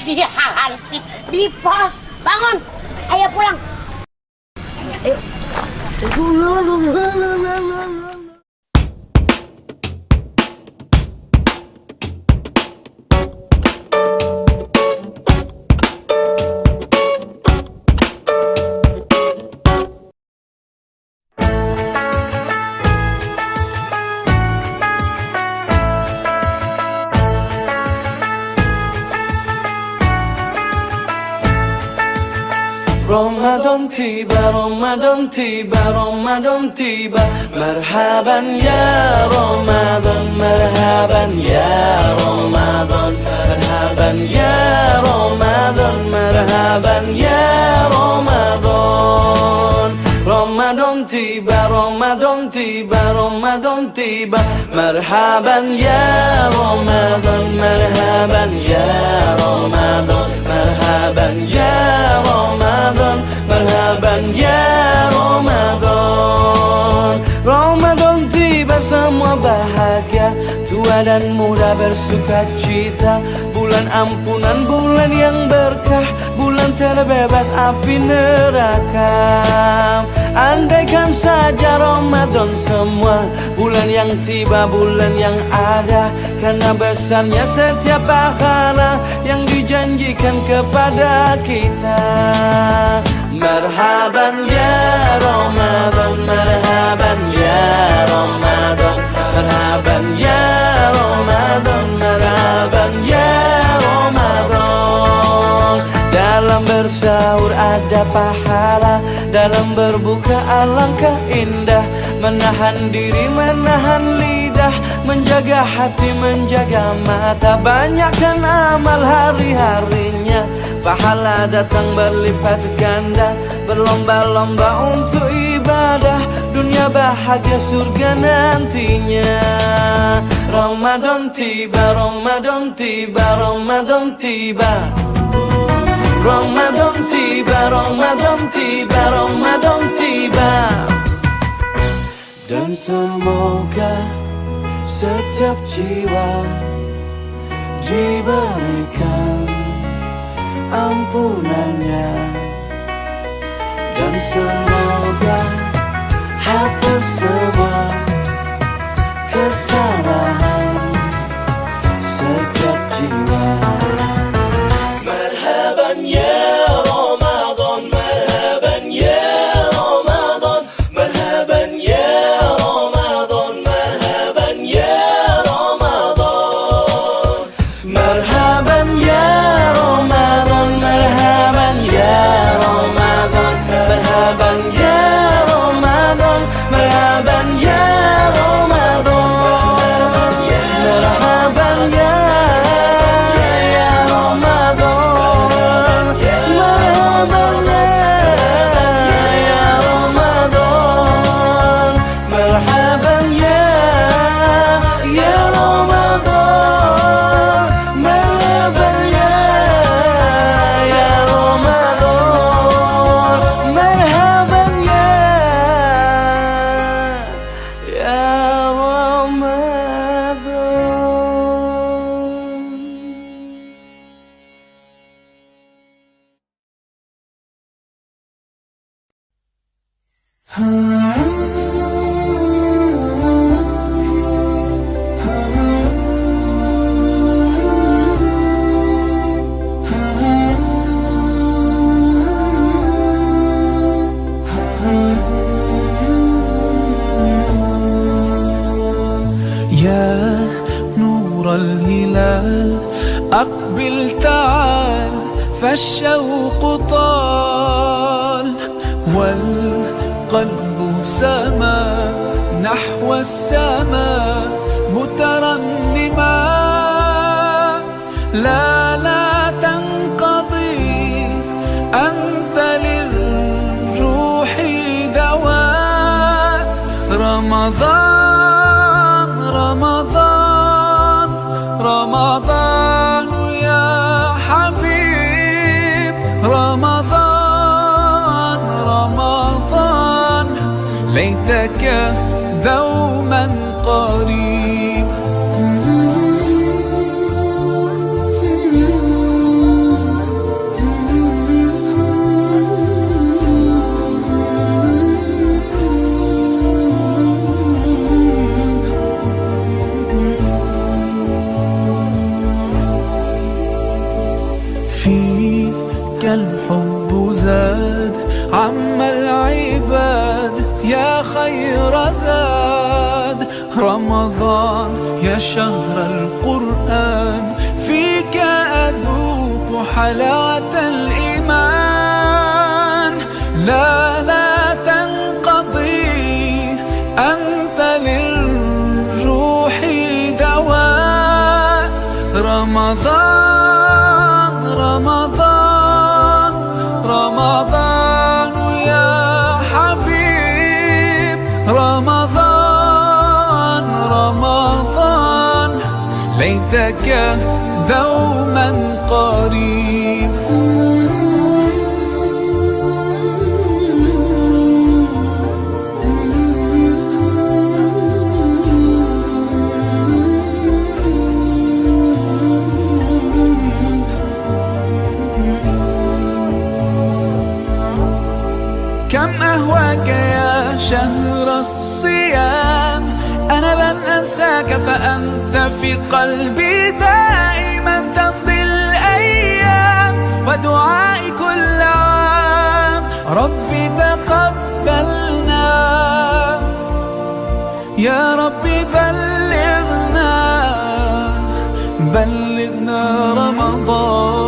jadi hansip di pos. Bangun, ayo pulang. Ayo. Ramadan tiba, Ramadan tiba, Ramadan tiba. Marhaban ya Ramadan, marhaban ya Ramadan, marhaban ya Ramadan, marhaban ya Ramadan. Ramadan tiba, Ramadan tiba, Ramadan tiba. Marhaban ya Ramadan, marhaban ya Ramadan, marhaban ya Ramadan, marhaban ya Ramadan. Ramadan tiba semua bahagia, tua dan muda bersuka cita. Bulan ampunan, bulan yang berkah, bulan terbebas api neraka. Andaikan saja Ramadan semua, bulan yang tiba, bulan yang ada. Karena besarnya setiap pahala yang dijanjikan kepada kita. Marhaban ya Ramadan, marhaban ya Ramadan, marhaban ya Ramadan, marhaban ya Ramadan. Dalam bersahur ada pahala, dalam berbuka alangkah indah. Menahan diri, menahan lidah, menjaga hati, menjaga mata. Banyakkan amal hari-harinya, pahala datang berlipat ganda. Berlomba-lomba untuk ibadah, dunia bahagia surga nantinya. Ramadan tiba, Ramadan tiba, Ramadan tiba. Ramadan tiba, Ramadan tiba, Ramadan tiba. Dan semoga setiap jiwa diberikan ampunannya. Dan semoga hapus semua kesalahan setiap jiwa. Marhaban ya Ramadan, marhaban ya Ramadan, marhaban ya Ramadan, marhaban ya Ramadan. Marhaban ya Ramadan, marhaban ya Ramadan, marhaban ya Ramadan, marhaban ya Ramadan, marhaban ya أقبل تعال فالشوق طال والقلب سما نحو السماء مترنما. لا تنقضي أنت للروح دواء. رمضان رمضان رمضان يا حبيب. رمضان رمضان ليتك دوما قريب. الحب زاد عم العباد يا خير زاد. رمضان يا شهر القرآن فيك أذوق حلاوة الإيمان. لا تنقضي أنت للروح دواء. رمضان رمضان رمضان يا حبيب. رمضان رمضان ليتك دوما قريب. كم أهواك يا شهر الصيام، أنا لن أنساك فأنت في قلبي دائما. تمضي الأيام ودعائي كل عام ربي تقبلنا يا ربي بلغنا رمضان.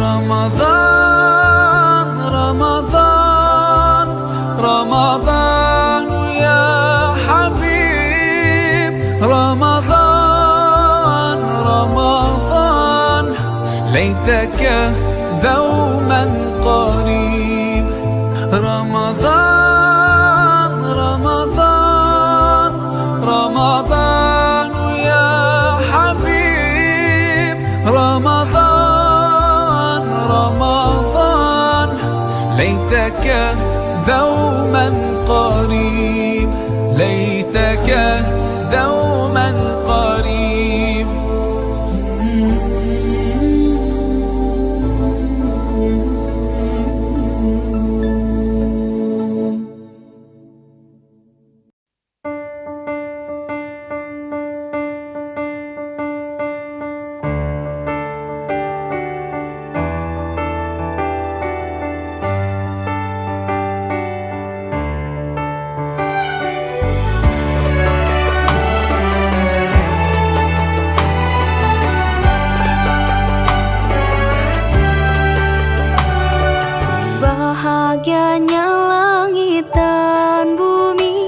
رمضان رمضان رمضان يا حبيب. رمضان رمضان ليتك دوما قريب. رمضان رمضان رمضان يا حبيب. رمضان رمضان ليتك دوما قريب. ليتك دوما قريب. Bahagianya langit dan bumi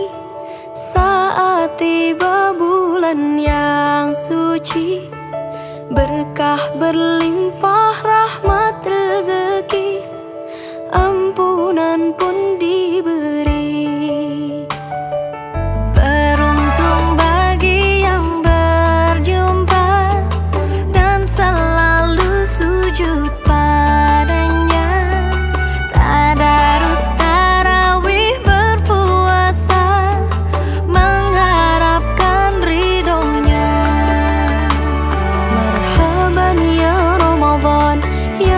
saat tiba bulan yang suci. Berkah berlimpah, rahmat rezeki, ampunan pun diberi. Beruntung bagi yang berjumpa dan selalu sujud padanya. Tadarus tarawih berpuasa mengharapkan ridhonya. Marhaban ya Ramadan ya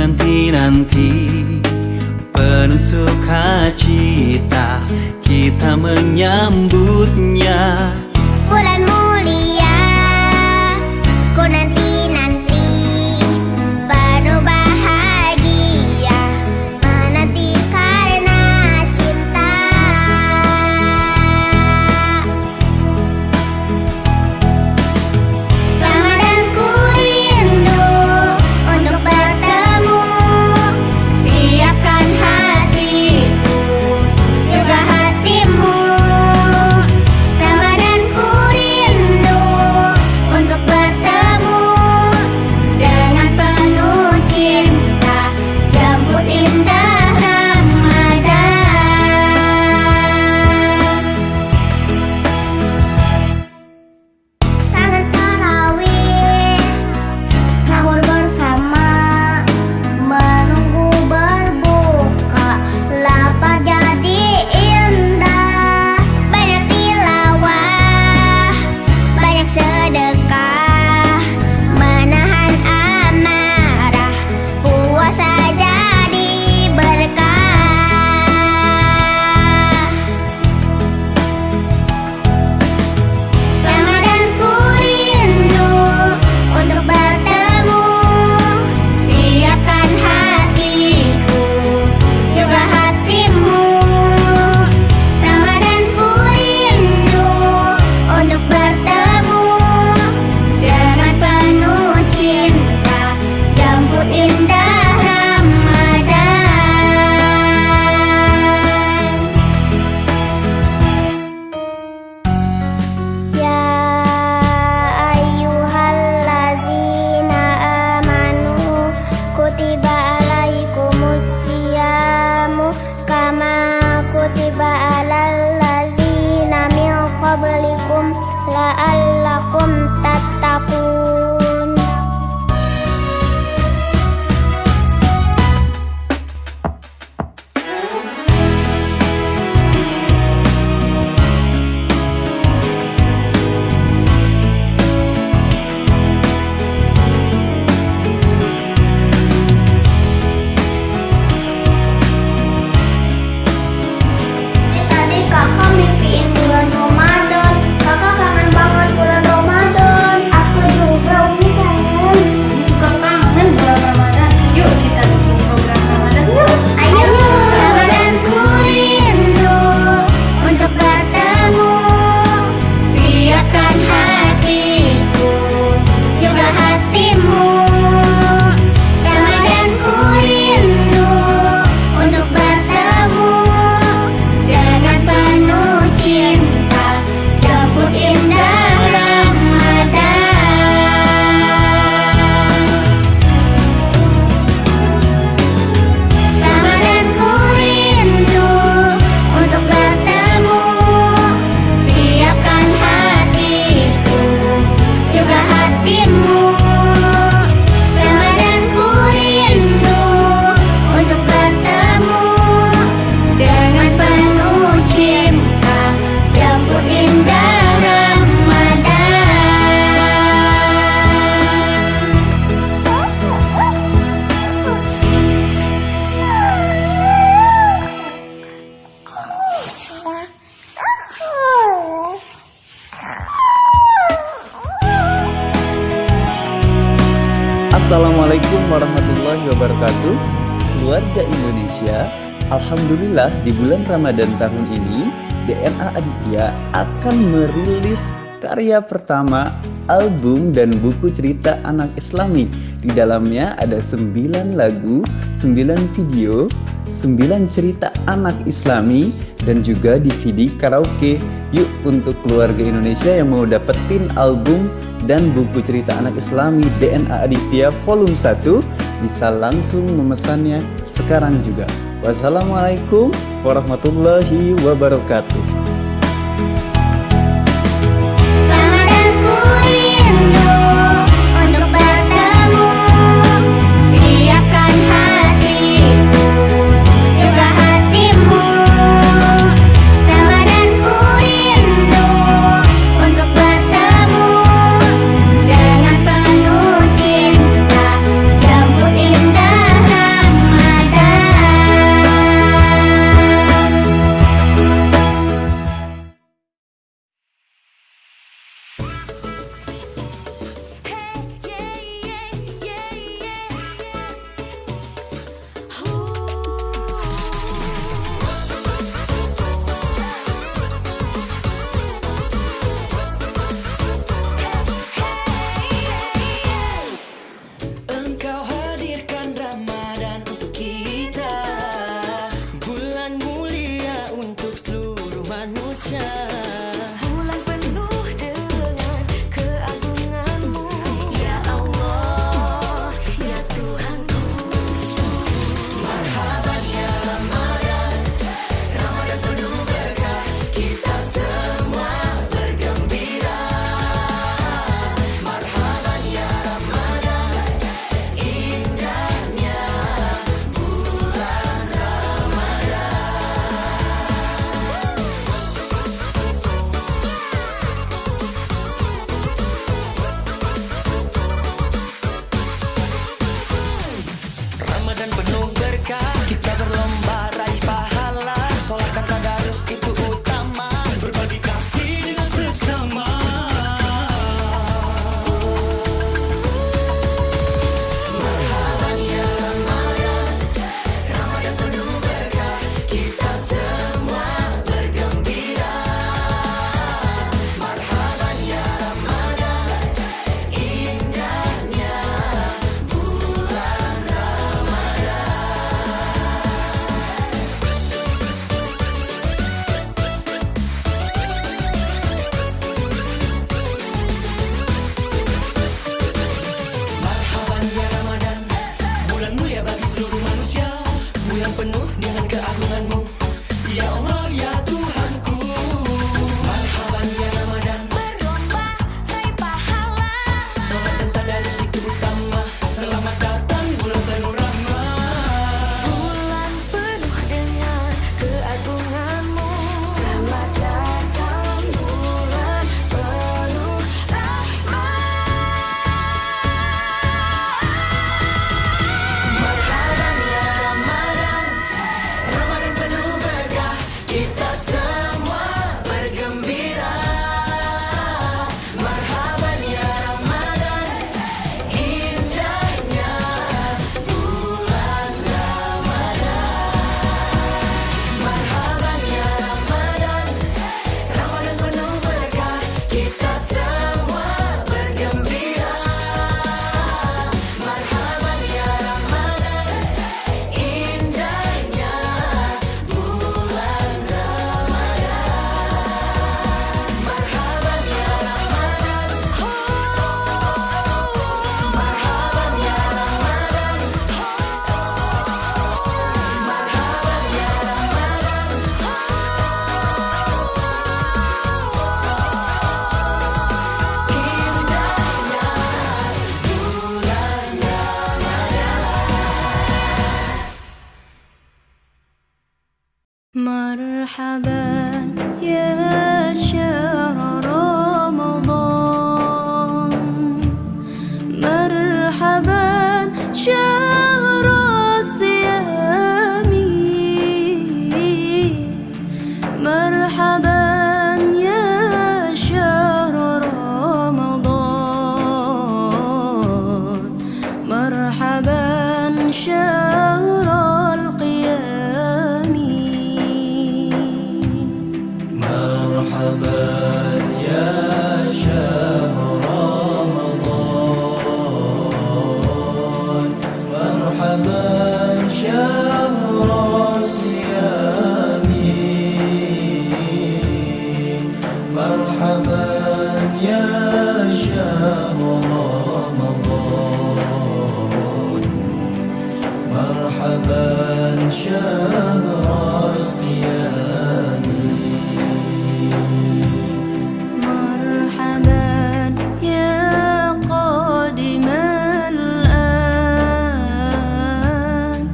nanti-nanti penuh sukacita kita menyambutnya. Bulan mulia, ku nanti-nanti penuh bahagia, menanti karena cinta. Ramadan ku rindu untuk bertemu, siapkan hatiku juga hatimu. Ramadan ku rindu untuk bertemu dengan penuh cinta, jemput indah Ramadan. Kangen tarawih, sahur bersama, menunggu berbuka, lapar jadi indah. Banyak tilawah, banyak sedekah, menahan amarah, puasa jadi berkah. Ramadan ku rindu untuk bertemu, siapkan hatiku juga hatimu. Ramadan ku rindu untuk bertemu dengan penuh cinta, jemput indah Ramadan. Ya ayyuhallazina amanu kutiba alaikumus siyamu kama kutiba alal ladzina min qablikum la'allakum tattaqun. Tadi kakak mimpiin bulan Ramadan, kakak kangen banget bulan Ramadan. Aku juga Umi kangen. Juga kangen bulan Ramadan. Yuk kita bikin program Ramadan yuk. Ayo, Ramadan ku rindu untuk bertemu, siapkan hatiku juga hatimu. Ramadan ku rindu untuk bertemu dengan penuh cinta, jemput indah Ramadan. Ramadan ku rindu untuk bertemu, siapkan hatiku juga hatimu. Ramadan ku rindu untuk bertemu dengan penuh cinta, jemput indah Ramadan. Assalamualaikum warahmatullahi wabarakatuh. Keluarga Indonesia, alhamdulillah di bulan Ramadan tahun ini DNA Aditya akan merilis karya pertama album dan buku cerita anak Islami. Di dalamnya ada 9 lagu, 9 video, 9 cerita anak Islami dan juga DVD karaoke. Yuk untuk keluarga Indonesia yang mau dapetin album dan buku cerita anak Islami DNA Aditya volume 1 bisa langsung memesannya sekarang juga. Wassalamualaikum warahmatullahi wabarakatuh. Ramadan ku rindu untuk bertemu, siapkan hatiku juga hatimu. Ramadan ku rindu untuk bertemu dengan penuh cinta, jemput indah يا شهر رمضان مرحبا شهر الصيام مرحبا يا شهر رمضان مرحبا شهر القيام مرحبا يا شهر رمضان مرحبا شهر الصيام مرحبا يا شهر رمضان مرحبا شهر القيام مرحبا يا قادم الآن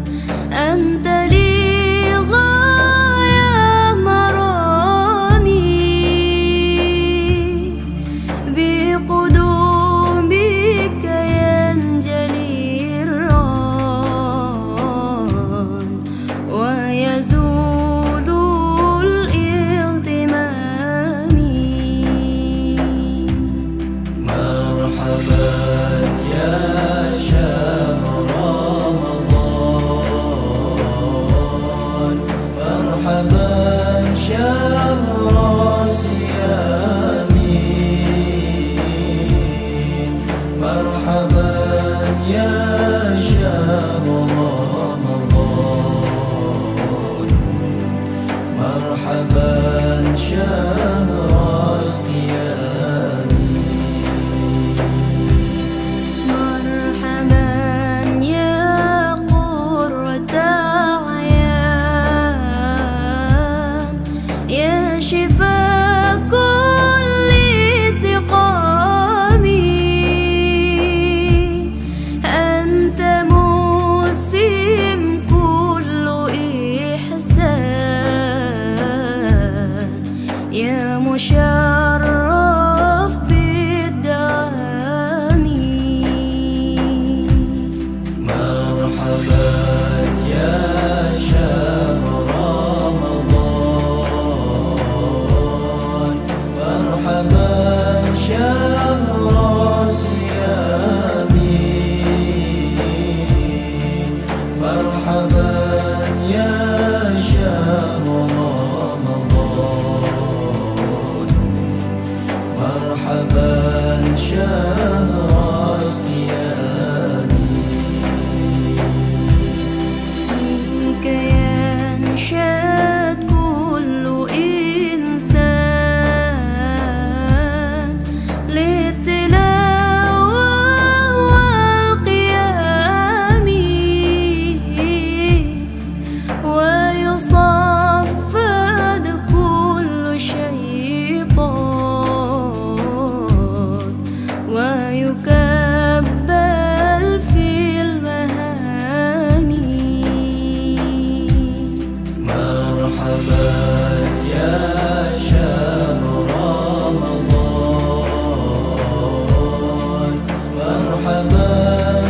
أنت لي غاية مرامي بقدومك ينجلي الران ويزول الاغتمام مرحبا يا شهر رمضان مرحبا شهر الصيام مرحبا يا شهر رمضان مرحبا شهر القيام مرحبا يا قرة عيان يا شفاء كل سقامي أنت موسم كل إحسان يا مشرف بالدعام مرحبا يا شهر رمضان مرحبا شهر الصيام مرحبا يا شهر رمضان مرحبا شهر القيام فيك ينشد كل إنسان للتلاوة والقيام ويصفد كل شيطان ويكبل في المهام مرحبا يا شهر رمضان مرحبا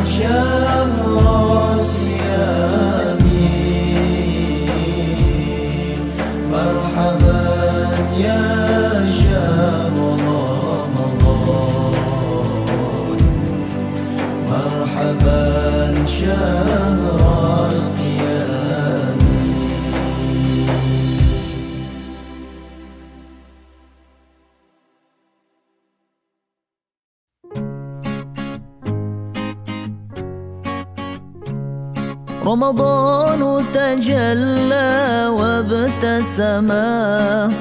شهر الصيام مرحبا يا شهر رمضان مرحبا شهر القيام رمضان تجلى وابتسم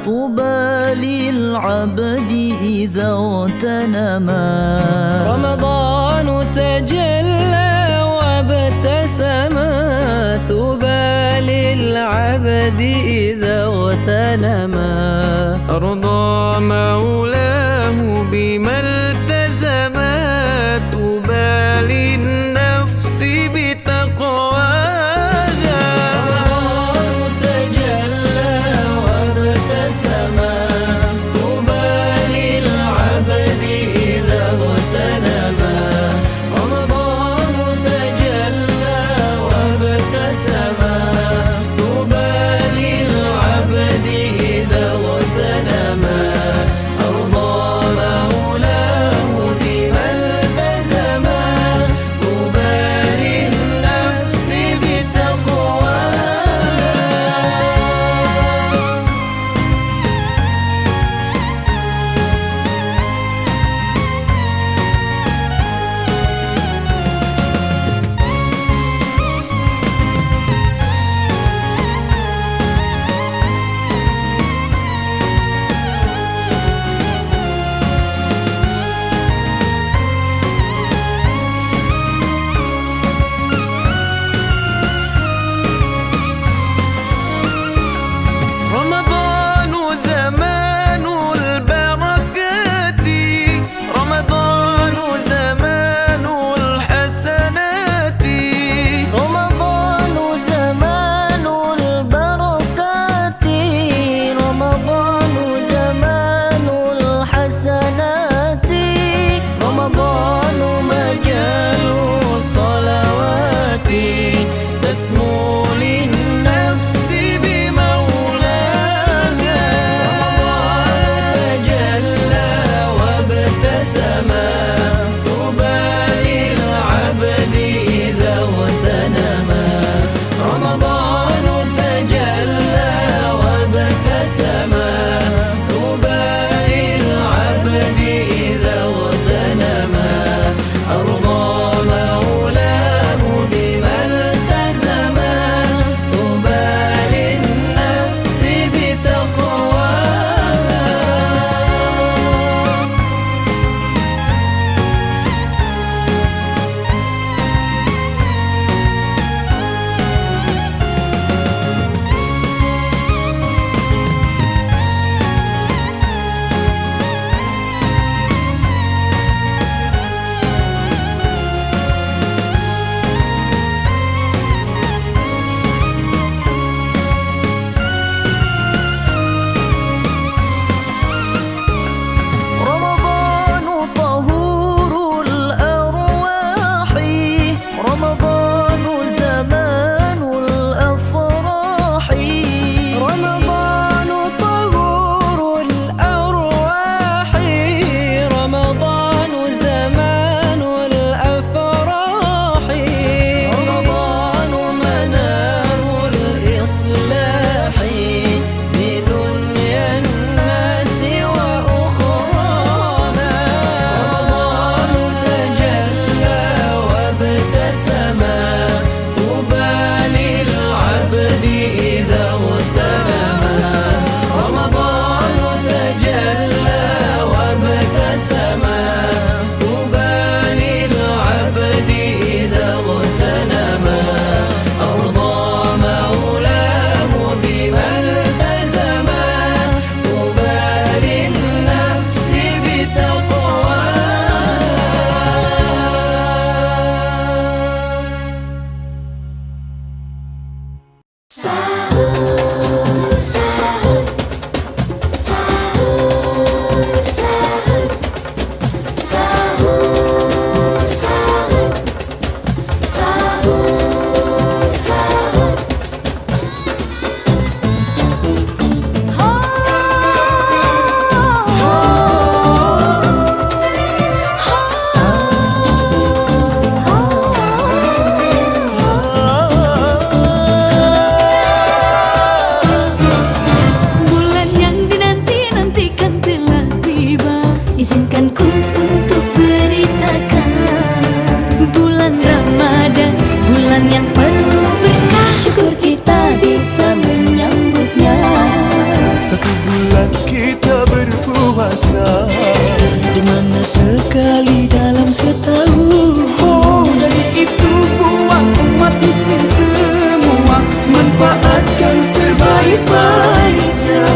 طوبى للعبد إذا اغتنما رمضان تجلى وابتسم طوبى للعبد إذا اغتنما أرضى مولاه بما التزم طوبى للنفس بتقواها رمضان تجلى berpuasa. Dimana sekali dalam setahun. Oh, jadi itu buat umat muslim semua, manfaatkan sebaik-baiknya.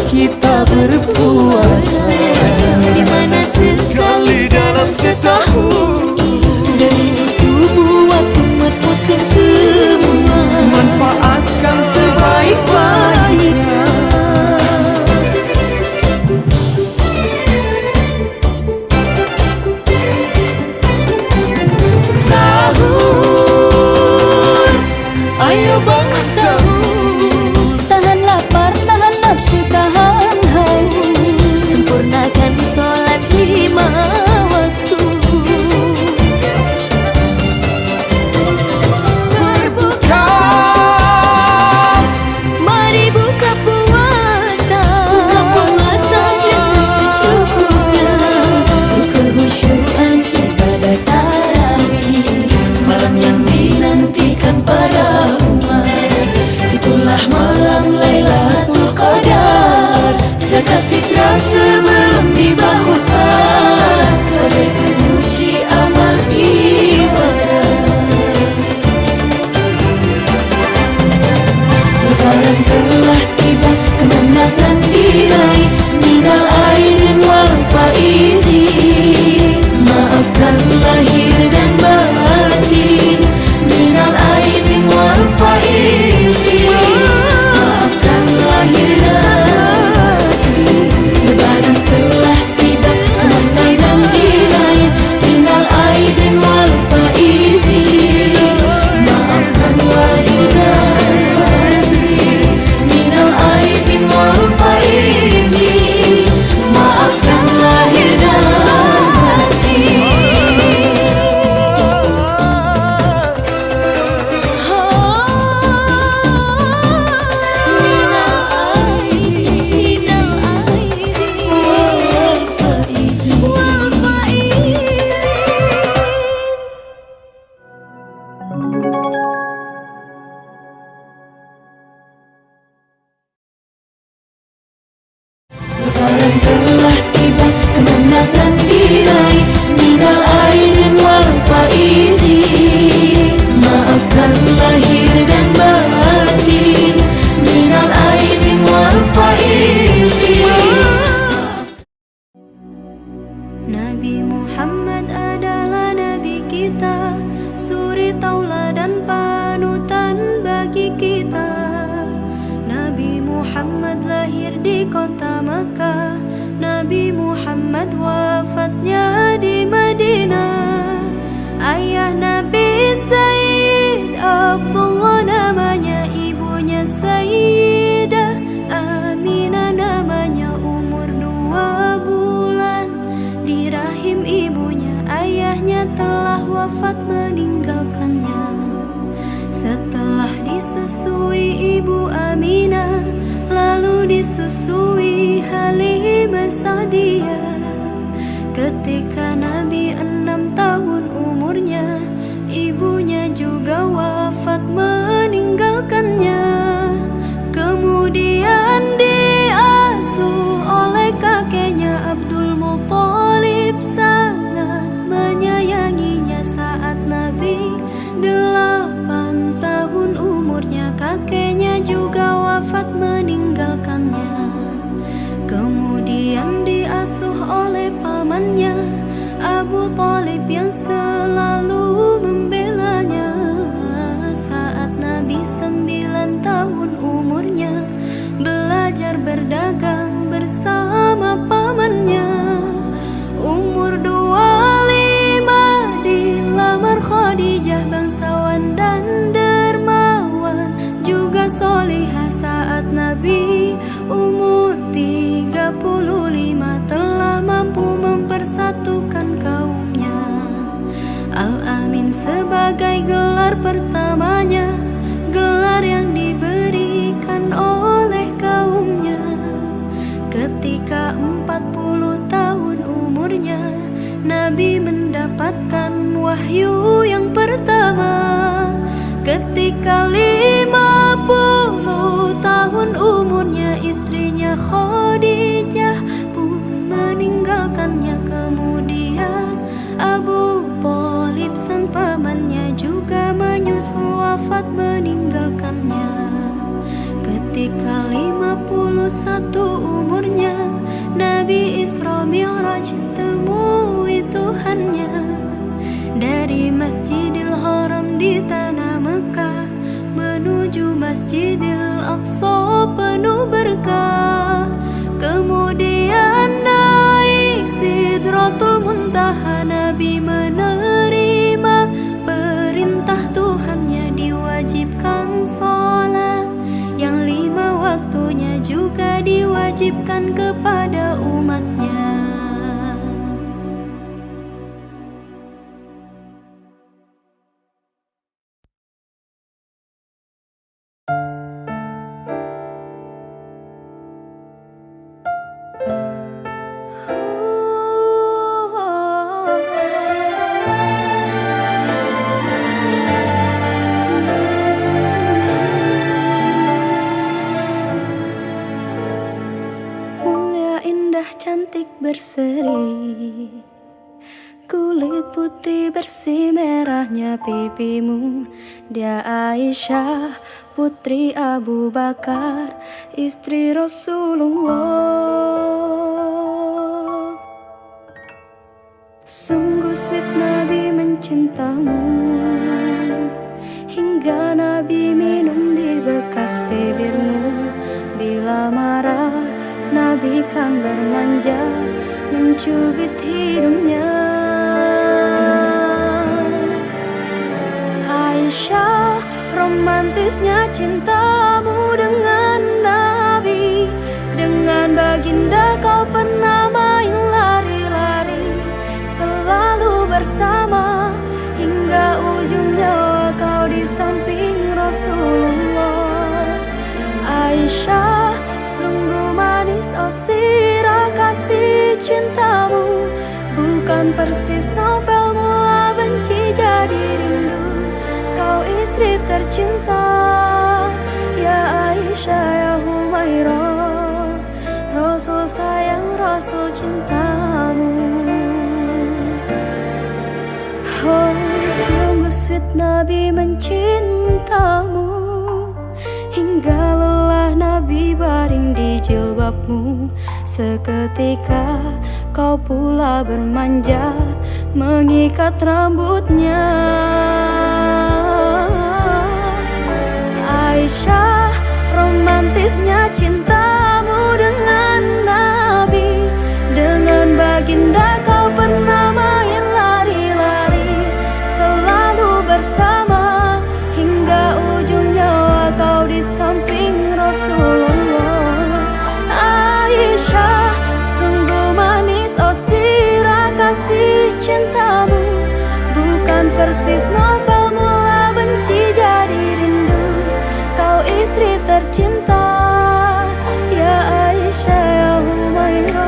Kita berpuasa, Dimana sekali dalam setahun. Dari itu buat umat muslim semua, Manfaatkan sebaik-baiknya. sahur. Ayo bangun sahur. Tahan lapar, tahan nafsu, tahan haus. Sempurnakan sholat 5 waktu. Berbuka, Mari buka puasa. Buka puasa dengan secukupnya. Untuk kehusyuan ibadah tarawih, malam yang dinantikan para umat. itulah malam Lailatul Qadar. Zakat fitrah sebelum tiba khutbah, sebagai penguji amal ibadah. Lebaran telah tiba, kemenangan diraih. Minal aizin wal faizin, maafkan lahir dan batin. Minal aizin wal faizin, maafkan lahir dan batin. Lebaran telah tiba, kemenangan diraih. Minal aizin wal faizin, maafkan lahir dan batin. Minal aizin wal faizin, maafkan lahir dan Lebaran telah tiba, kemenangan diraih. Minal aizin wal faizin, maafkan lahir dan batin. Minal aizin wal faizin. Nabi Muhammad adalah Nabi kita, suri tauladan panutan bagi kita. Nabi Muhammad lahir di kota Makkah, Nabi Muhammad wafatnya di Madinah. Ayah Nabi Sayyid Abdullah namanya, ibunya Sayyidah Aminah namanya. Umur 2 bulan di rahim ibunya, ayahnya telah wafat meninggalkannya. Setelah disusui ibu Aminah, lalu disusui Halimah Sa'diyah. Ketika Nabi 6 tahun umurnya, ibunya juga wafat meninggalkannya. Kemudian diasuh oleh kakeknya Abdul Muthalib, sangat menyayanginya. Saat Nabi 8 tahun umurnya, kakeknya juga wafat meninggalkannya. Kemudian diasuh oleh pamannya wahyu yang pertama. Ketika 50 tahun umurnya, istrinya Khadijah pun meninggalkannya. Kemudian Abu Thalib sang pamannya juga menyusul wafat meninggalkannya. Ketika 51 umurnya, Nabi Isra Mi'raj temui Tuhannya. Dari Masjidil Haram di tanah Mekah menuju Masjidil Aqsa penuh berkah. Kemudian naik Sidratul Muntaha, Nabi menerima perintah Tuhannya, diwajibkan salat yang 5 waktunya, juga diwajibkan kepada umatnya. Cantik berseri, kulit putih bersih merahnya pipimu. Dia Aisyah putri Abu Bakar, istri Rasulullah. Sungguh sweet Nabi mencintamu, hingga Nabi minum di bekas bibirmu. Bila marah Nabi kan bermanja, mencubit hidungnya. Aisyah, romantisnya cintamu dengan Nabi. Dengan baginda kau pernah main lari-lari, selalu bersama hingga ujung nyawa kau di samping Rasulullah. Aisyah, sungguh manis oh sirah kasih cintamu, bukan persis novel mula benci jadi rindu. Kau istri tercinta, ya Aisyah ya Humairah. Rasul sayang, Rasul cintamu. Oh sungguh sweet Nabi mencintamu, hingga lelah Nabi baring di jilbabmu. Seketika kau pula bermanja, mengikat rambutnya. Aisyah, romantisnya cintamu dengan Nabi. Dengan baginda kau pernah main lari-lari, selalu bersama hingga ujung nyawa kau di samping Rasulullah. Aisyah, sungguh manis oh sirah kasih cintamu, bukan persis novel mula benci jadi rindu. Kau istri tercinta, ya Aisyah ya Humairah.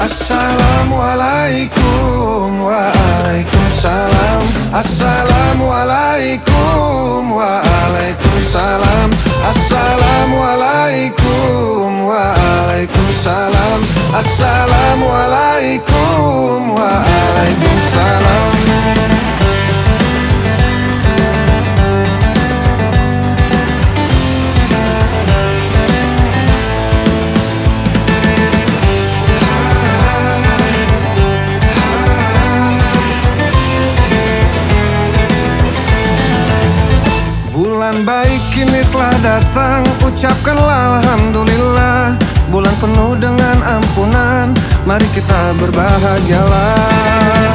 Assalamualaikum waalaikumsalam. Assalamualaikum waalaikumsalam. Assalamualaikum waalaikumsalam. Assalamualaikum waalaikumsalam. Bulan baik kini telah datang, ucapkanlah alhamdulillah. Bulan penuh dengan ampunan, mari kita berbahagialah.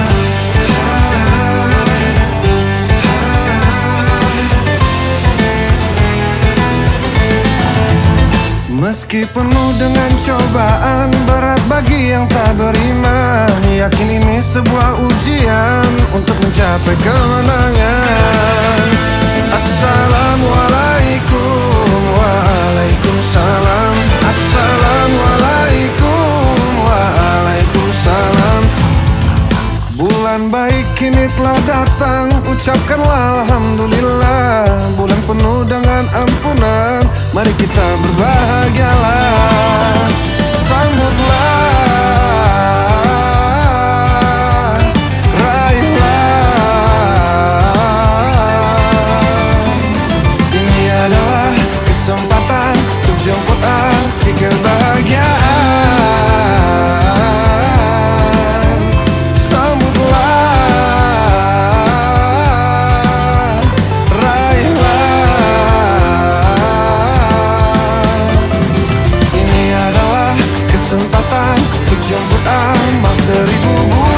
Meski penuh dengan cobaan, berat bagi yang tak beriman, yakin ini sebuah ujian untuk mencapai kemenangan. Assalamualaikum waalaikumsalam. Assalamualaikum waalaikumsalam. Bulan baik kini telah datang, ucapkanlah alhamdulillah. Bulan penuh dengan ampunan, mari kita berbahagialah. Sambutlah, raihlah. Ini adalah kesempatan untuk jemput arti kebahagiaan. Sambutlah, raihlah. Ini adalah kesempatan untuk jemput amal 1000 bulan.